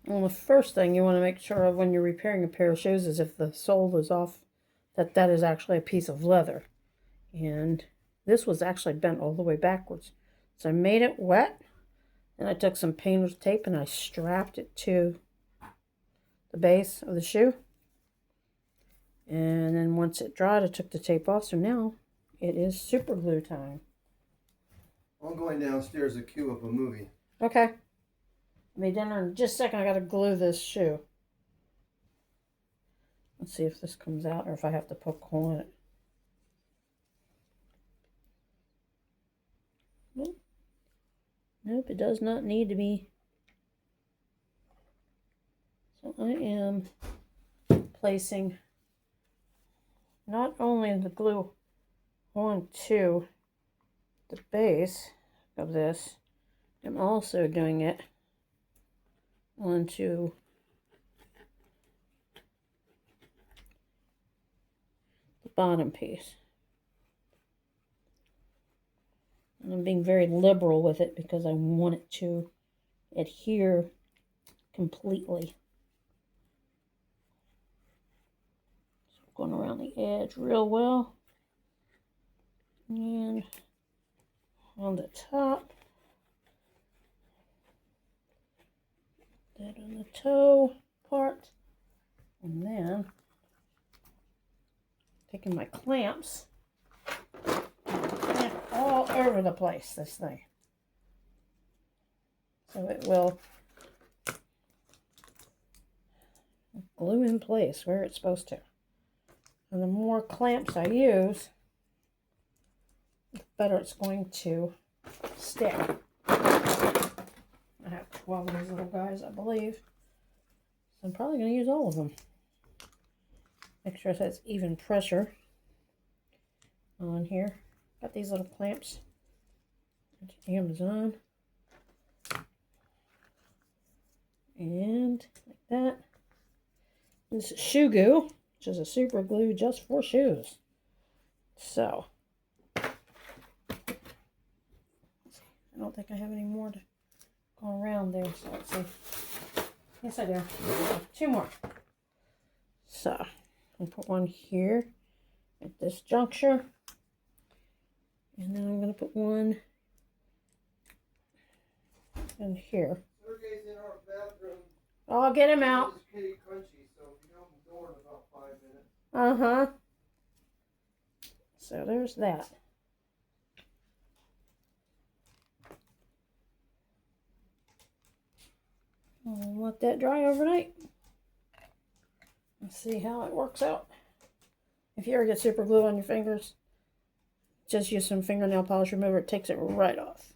Well, the first thing you want to make sure of when you're repairing a pair of shoes is if the sole is off, that is actually a piece of leather. And this was actually bent all the way backwards. So I made it wet, and I took some painter's tape and I strapped it to the base of the shoe. And then once it dried, I took the tape off. So now it is super glue time. I'm going downstairs to queue up a movie. Okay. Made dinner in just a second. I gotta glue this shoe. Let's see if this comes out or if I have to poke a hole in it. Nope. Nope, it does not need to be. So I am placing not only the glue onto the base of this, I'm also doing it onto the bottom piece. And I'm being very liberal with it because I want it to adhere completely. So going around the edge real well. And on the top. That on the toe part. And then taking my clamps and all over the place, this thing. So it will glue in place where it's supposed to. And the more clamps I use, the better it's going to stick. I have 12 of these little guys, I believe. So I'm probably going to use all of them. Make sure it has even pressure on here. Got these little clamps at Amazon. And like that. This is shoe goo, which is a super glue just for shoes. So, I don't think I have any more to go around there. So let's see. Yes, I do. 2 more. So, I'll put one here at this juncture. And then I'm going to put one in here. Sergey's in our bathroom. I'll get him out. Kitty Crunchy, so if you open the door in about 5 minutes. Uh-huh. So there's that. I'll let that dry overnight. Let's see how it works out. If you ever get super glue on your fingers, just use some fingernail polish remover. It takes it right off.